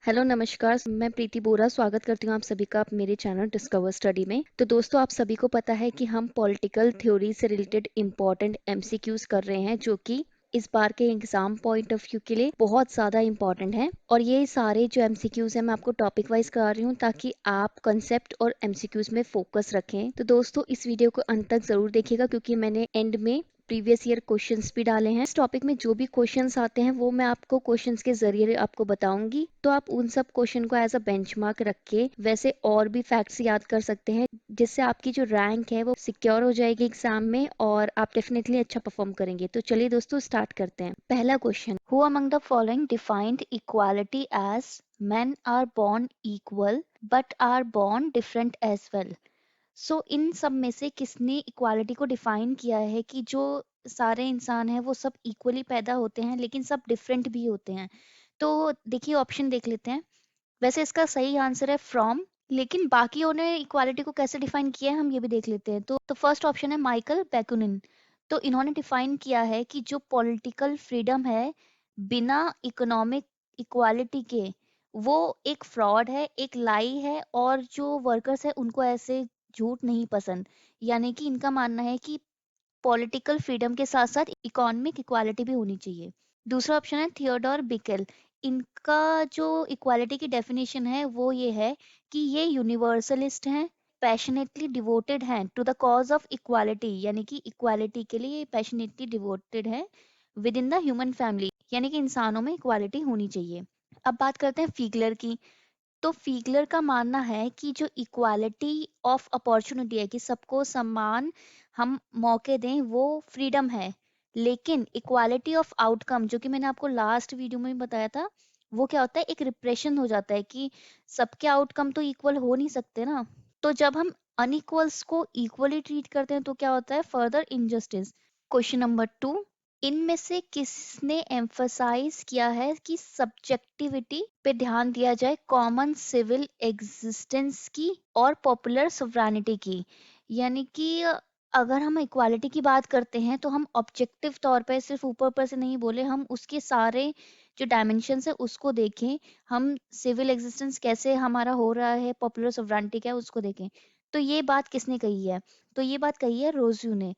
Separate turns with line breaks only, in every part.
Hello नमस्कार, मैं प्रीति बोरा स्वागत करती हूँ आप सभी का मेरे चैनल डिस्कवर स्टडी में। तो दोस्तों, आप सभी को पता है कि हम पॉलिटिकल थ्योरी से रिलेटेड इम्पोर्टेंट एमसीक्यूज कर रहे हैं, जो कि इस बार के एग्जाम पॉइंट ऑफ व्यू के लिए बहुत ज़्यादा इम्पोर्टेंट है। और ये सारे जो एमसीक्यूज हैं मैं आपको टॉपिक वाइज करा रही हूँ ताकि आप कंसेप्ट और एमसीक्यूज में फोकस रखें। तो दोस्तों, इस वीडियो को अंत तक जरूर देखिएगा क्योंकि मैंने एंड में प्रीवियस ईयर क्वेश्चंस भी डाले हैं। इस टॉपिक में जो भी क्वेश्चंस आते हैं वो मैं आपको क्वेश्चंस के जरिए आपको बताऊंगी, तो आप उन सब क्वेश्चन को एज अ बेंचमार्क रख के वैसे और भी फैक्ट्स याद कर सकते हैं, जिससे आपकी जो रैंक है वो सिक्योर हो जाएगी एग्जाम में और आप डेफिनेटली अच्छा परफॉर्म करेंगे। तो चलिए दोस्तों, स्टार्ट करते हैं। पहला question, who among the following defined equality as men are born equal but are born different as well? इन सब में से किसने इक्वालिटी को डिफाइन किया है कि जो सारे इंसान हैं वो सब इक्वली पैदा होते हैं लेकिन सब डिफरेंट भी होते हैं? तो देखिए, ऑप्शन देख लेते हैं। वैसे इसका सही आंसर है फ्रॉम, लेकिन बाकियों ने इक्वालिटी को कैसे डिफाइन किया है हम ये भी देख लेते हैं। तो फर्स्ट ऑप्शन है माइकल बैकुनिन। तो इन्होंने डिफाइन किया है कि जो पॉलिटिकल फ्रीडम है बिना इकोनॉमिक इक्वालिटी के, वो एक फ्रॉड है, एक लाई है, और जो वर्कर्स है उनको ऐसे झूठ नहीं पसंद। यानी कि इनका मानना है कि पॉलिटिकल फ्रीडम के साथ साथ इकोनॉमिक इक्वालिटी भी होनी चाहिए। दूसरा ऑप्शन है थियोडोर बिकेल। इनका जो इक्वालिटी की डेफिनेशन है वो ये है कि ये यूनिवर्सलिस्ट हैं, पैशनेटली डिवोटेड हैं to the cause of equality, यानी कि इक्वालिटी के लिए पैशनेटली डिवोटेड है within the human family, यानी कि इंसानों में इक्वालिटी होनी चाहिए। अब बात करते हैं फीगलर की। तो फीगलर का मानना है कि जो इक्वालिटी ऑफ अपॉर्चुनिटी है कि सबको समान हम मौके दें, वो फ्रीडम है। लेकिन इक्वालिटी ऑफ आउटकम, जो कि मैंने आपको लास्ट वीडियो में भी बताया था, वो क्या होता है, एक रिप्रेशन हो जाता है कि सबके आउटकम तो इक्वल हो नहीं सकते ना। तो जब हम अनइक्वल्स को इक्वली ट्रीट करते हैं तो क्या होता है, फर्दर इनजस्टिस। क्वेश्चन नंबर 2, इनमें से किसने एम्फसाइज किया है कि सब्जेक्टिविटी पे ध्यान दिया जाए कॉमन सिविल एग्जिस्टेंस की और पॉपुलर सोवरेनिटी की? यानी कि अगर हम इक्वालिटी की बात करते हैं तो हम ऑब्जेक्टिव तौर पे सिर्फ ऊपर ऊपर से नहीं बोले, हम उसके सारे जो डायमेंशंस है उसको देखें। हम सिविल एग्जिस्टेंस कैसे हमारा हो रहा है, पॉपुलर सोवरेनिटी क्या है उसको देखें। तो ये बात किसने कही है? तो ये बात कही है रोज्यू ने।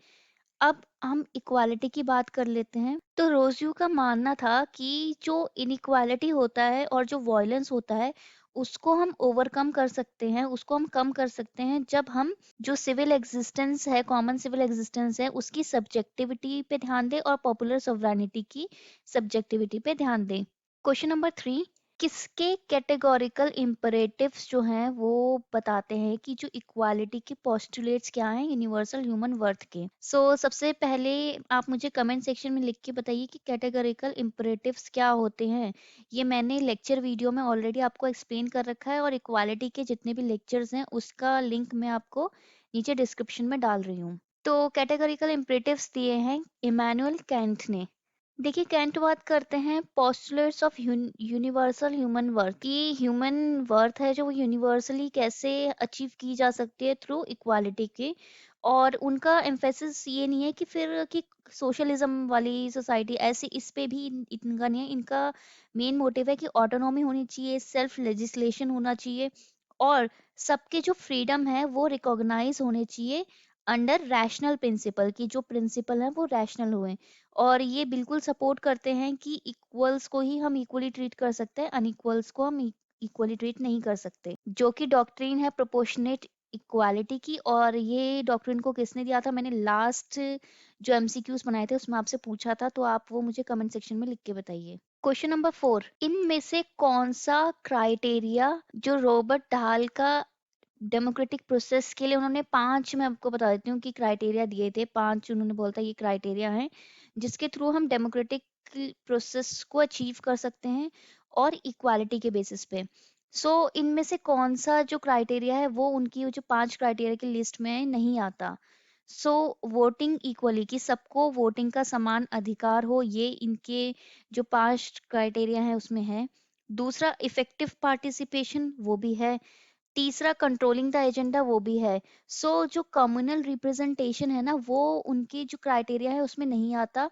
अब हम इक्वालिटी की बात कर लेते हैं। तो रोज्यू का मानना था कि जो इनइक्वालिटी होता है और जो वॉयलेंस होता है उसको हम ओवरकम कर सकते हैं, उसको हम कम कर सकते हैं जब हम जो सिविल एग्जिस्टेंस है, कॉमन सिविल एग्जिस्टेंस है, उसकी सब्जेक्टिविटी पे ध्यान दें और पॉपुलर सोवरेनिटी की सब्जेक्टिविटी पे ध्यान दें। क्वेश्चन नंबर 3, किसके कैटेगोरिकल इम्परेटिव्स जो हैं वो बताते हैं कि जो इक्वालिटी के पोस्टुलेट्स क्या हैं यूनिवर्सल ह्यूमन वर्थ के? सबसे पहले आप मुझे कमेंट सेक्शन में लिख के बताइए कि कैटेगोरिकल इम्परेटिव्स क्या होते हैं। ये मैंने लेक्चर वीडियो में ऑलरेडी आपको एक्सप्लेन कर रखा है, और इक्वालिटी के जितने भी लेक्चर्स हैं उसका लिंक मैं आपको नीचे डिस्क्रिप्शन में डाल रही हूँ। तो कैटेगोरिकल इम्परेटिव्स दिए हैं इमैनुअल कैंट ने। देखिए, कैंट बात करते हैं postulates of universal human worth की। ह्यूमन वर्थ है जो वो यूनिवर्सली कैसे अचीव की जा सकती है, थ्रू इक्वालिटी के। और उनका एम्फेसिस ये नहीं है कि फिर कि सोशलिज्म वाली सोसाइटी ऐसे, इस पे भी इनका नहीं है। इनका मेन मोटिव है कि ऑटोनॉमी होनी चाहिए, सेल्फ लेजिस्लेशन होना चाहिए, और सबके जो फ्रीडम है वो रिकॉग्नाइज होने चाहिए अंडर रैशनल प्रिंसिपल, की जो प्रिंसिपल है वो रैशनल हुए। और ये बिल्कुल सपोर्ट करते हैं कि इक्वल्स को ही हम इक्वली ट्रीट कर सकते हैं, अनइक्वल्स को हम इक्वली ट्रीट नहीं कर सकते, जो कि डॉक्ट्रिन है प्रोपोर्शनेट इक्वालिटी की। और ये डॉक्ट्रिन को किसने दिया था, मैंने लास्ट जो एमसीक्यूज बनाए थे उसमें आपसे पूछा था, तो आप वो मुझे कमेंट सेक्शन में लिख के बताइए। क्वेश्चन नंबर 4, इनमें से कौन सा क्राइटेरिया जो रॉबर्ट ढाल का डेमोक्रेटिक प्रोसेस के लिए, उन्होंने 5, मैं आपको बता देती हूँ कि क्राइटेरिया दिए थे 5, उन्होंने बोलता ये क्राइटेरिया हैं जिसके थ्रू हम डेमोक्रेटिक प्रोसेस को अचीव कर सकते हैं और इक्वालिटी के बेसिस पे। इनमें से कौन सा जो क्राइटेरिया है वो उनकी जो 5 क्राइटेरिया की लिस्ट में नहीं आता? वोटिंग इक्वली, कि सबको वोटिंग का समान अधिकार हो, ये इनके जो 5 क्राइटेरिया है उसमें है। दूसरा, इफेक्टिव पार्टिसिपेशन, वो भी है। तीसरा, कंट्रोलिंग द एजेंडा, वो भी है। जो कम्युनल रिप्रेजेंटेशन है ना, वो उनके जो क्राइटेरिया है उसमें नहीं आता।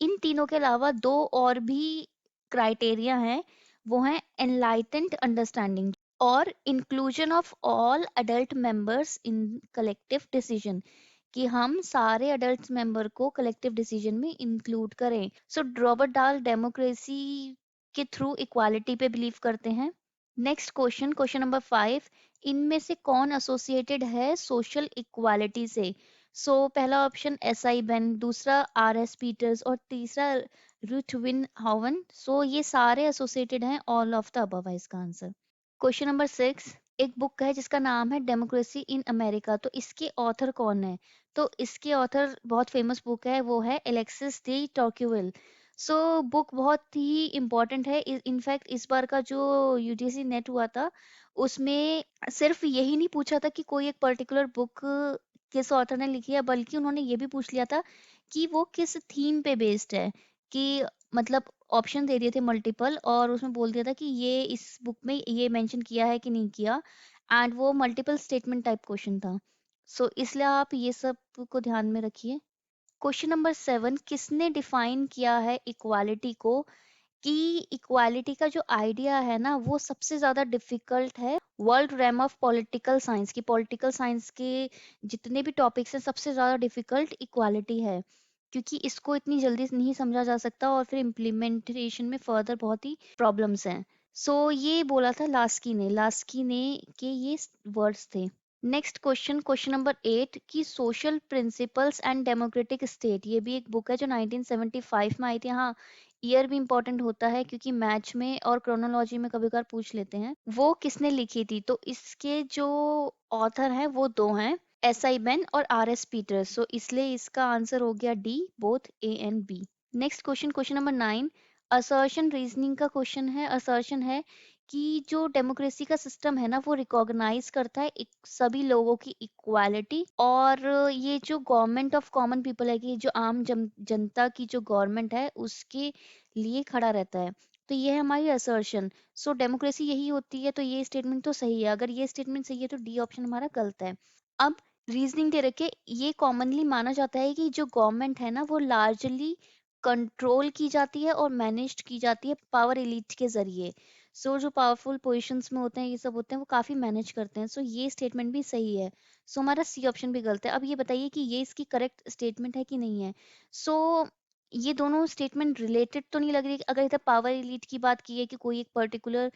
इन तीनों के अलावा 2 और भी क्राइटेरिया हैं, वो है एनलाइटेंड अंडरस्टैंडिंग और inclusion of all adult members in collective decision, कि हम सारे अडल्ट मेंबर को कलेक्टिव डिसीजन में इंक्लूड करें। सो रॉबर्ट डाल डेमोक्रेसी के थ्रू इक्वालिटी पे बिलीव करते हैं। नेक्स्ट क्वेश्चन, क्वेश्चन नंबर 5, इनमें से कौन एसोसिएटेड है सोशल इक्वालिटी से? पहला ऑप्शन एस आई बेन, दूसरा आर एस पीटर्स और तीसरा रुथविन हावन। ये सारे एसोसिएटेड हैं, ऑल ऑफ द अबव है इसका आंसर। क्वेश्चन नंबर 6, एक बुक है जिसका नाम है डेमोक्रेसी इन अमेरिका, तो इसके ऑथर कौन है? तो इसके ऑथर बहुत फेमस बुक है, वो है एलेक्सिस डी टॉक्यूविल। बुक बहुत ही इम्पोर्टेंट है। इनफैक्ट इस बार का जो यूजीसी नेट हुआ था उसमें सिर्फ यही नहीं पूछा था कि कोई एक पर्टिकुलर बुक किस ऑथर ने लिखी है, बल्कि उन्होंने ये भी पूछ लिया था कि वो किस थीम पे बेस्ड है। कि मतलब ऑप्शन दे दिए थे मल्टीपल, और उसमें बोल दिया था कि ये इस बुक में ये मेंशन किया है कि नहीं किया, एंड वो मल्टीपल स्टेटमेंट टाइप क्वेश्चन था। इसलिए आप ये सब को ध्यान में रखिए। क्वेश्चन नंबर 7, किसने डिफाइन किया है इक्वालिटी को? कि इक्वालिटी का जो आइडिया है ना वो सबसे ज्यादा डिफिकल्ट है world RAM of political science की। पॉलिटिकल साइंस के जितने भी टॉपिक्स हैं सबसे ज्यादा डिफिकल्ट इक्वालिटी है, क्योंकि इसको इतनी जल्दी नहीं समझा जा सकता और फिर इम्प्लीमेंटेशन में फर्दर बहुत ही प्रॉब्लम्स हैं। ये बोला था लास्की ने के ये वर्ड्स थे। नेक्स्ट क्वेश्चन, क्वेश्चन नंबर 8, कि social principles and democratic state, ये भी एक बुक है जो 1975 में आई थी। हाँ, ईयर भी इंपॉर्टेंट होता है क्योंकि मैच में और क्रोनोलॉजी में कभी कभार पूछ लेते हैं। वो किसने लिखी थी? तो इसके जो ऑथर हैं वो दो हैं, एस आई बेन और आर एस पीटर्स। इसलिए इसका आंसर हो गया D, both A and B. Next question, question number 9, assertion reasoning का क्वेश्चन है। असर्शन है कि जो डेमोक्रेसी का सिस्टम है ना वो रिकॉग्नाइज करता है सभी लोगों की इक्वालिटी, और ये जो गवर्नमेंट ऑफ कॉमन पीपल है, कि जो आम जनता की जो गवर्नमेंट है उसके लिए खड़ा रहता है। तो ये है हमारी असर्शन। डेमोक्रेसी यही होती है, तो ये स्टेटमेंट तो सही है। अगर ये स्टेटमेंट सही है तो डी ऑप्शन हमारा गलत है। अब रीजनिंग दे रखे, ये कॉमनली माना जाता है कि जो गवर्नमेंट है ना वो लार्जली कंट्रोल की जाती है और मैनेज की जाती है पावर एलिट के जरिए। जो पावरफुल पोजीशंस में होते हैं, ये सब होते हैं, वो काफी मैनेज करते हैं। ये स्टेटमेंट भी सही है। हमारा सी ऑप्शन भी गलत है। अब ये बताइए कि ये इसकी करेक्ट स्टेटमेंट है कि नहीं है। सो ये दोनों स्टेटमेंट रिलेटेड तो नहीं लग रही। अगर इधर पावर एलिट की बात की है कि कोई एक पर्टिकुलर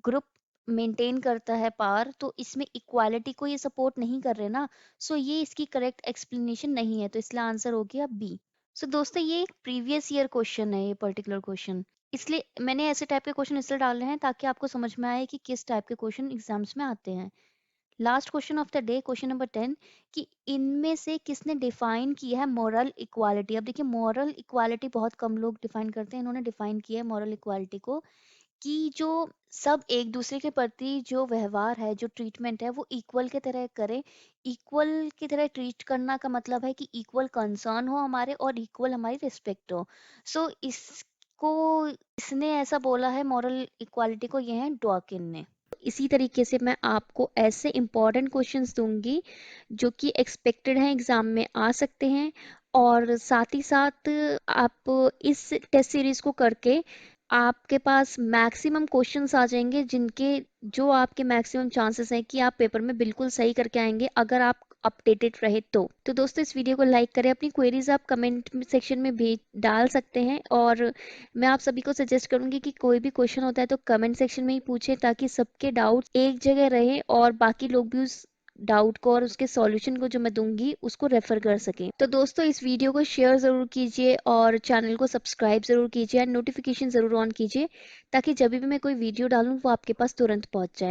ग्रुप मेंटेन करता है पावर, तो इसमें इक्वालिटी को ये सपोर्ट नहीं कर रहे ना। ये इसकी करेक्ट एक्सप्लेनेशन नहीं है, तो इसलिए आंसर हो गया बी। दोस्तों ये एक प्रीवियस ईयर क्वेश्चन है, ये पर्टिकुलर क्वेश्चन, इसलिए मैंने ऐसे टाइप के क्वेश्चन इसलिए डाल रहे हैं ताकि आपको समझ में आए कि किस टाइप के क्वेश्चन एग्जाम्स में आते हैं। Last question of the day, question number 10, कि इनमें से किसने डिफाइन किया है मॉरल इक्वालिटी? अब देखिए, मॉरल इक्वालिटी बहुत कम लोग डिफाइन करते हैं, इन्होंने डिफाइन किया है मॉरल इक्वालिटी को कि जो सब एक दूसरे के प्रति जो व्यवहार है, जो ट्रीटमेंट है, वो इक्वल के तरह करें। इक्वल की तरह ट्रीट करना का मतलब है कि इक्वल कंसर्न हो हमारे और इक्वल हमारी रिस्पेक्ट हो। इसको इसने ऐसा बोला है मॉरल इक्वालिटी को, ये है डॉकिन ने। इसी तरीके से मैं आपको ऐसे इंपॉर्टेंट क्वेश्चंस दूंगी जो कि एक्सपेक्टेड हैं, एग्जाम में आ सकते हैं, और साथ ही साथ आप इस टेस्ट सीरीज को करके आपके पास मैक्सिमम क्वेश्चंस आ जाएंगे, जिनके जो आपके मैक्सिमम चांसेस हैं कि आप पेपर में बिल्कुल सही करके आएंगे अगर आप अपडेटेड रहे तो दोस्तों इस वीडियो को लाइक करें, अपनी क्वेरीज आप कमेंट सेक्शन में भेज डाल सकते हैं, और मैं आप सभी को सजेस्ट करूंगी कि कोई भी क्वेश्चन होता है तो कमेंट सेक्शन में ही पूछें, ताकि सबके डाउट्स एक जगह रहे और बाकी लोग भी उस डाउट को और उसके सॉल्यूशन को जो मैं दूंगी उसको रेफर कर सकें। तो दोस्तों इस वीडियो को शेयर ज़रूर कीजिए और चैनल को सब्सक्राइब ज़रूर कीजिए और नोटिफिकेशन ज़रूर ऑन कीजिए, ताकि जब भी मैं कोई वीडियो डालूं वो आपके पास तुरंत पहुंच जाए।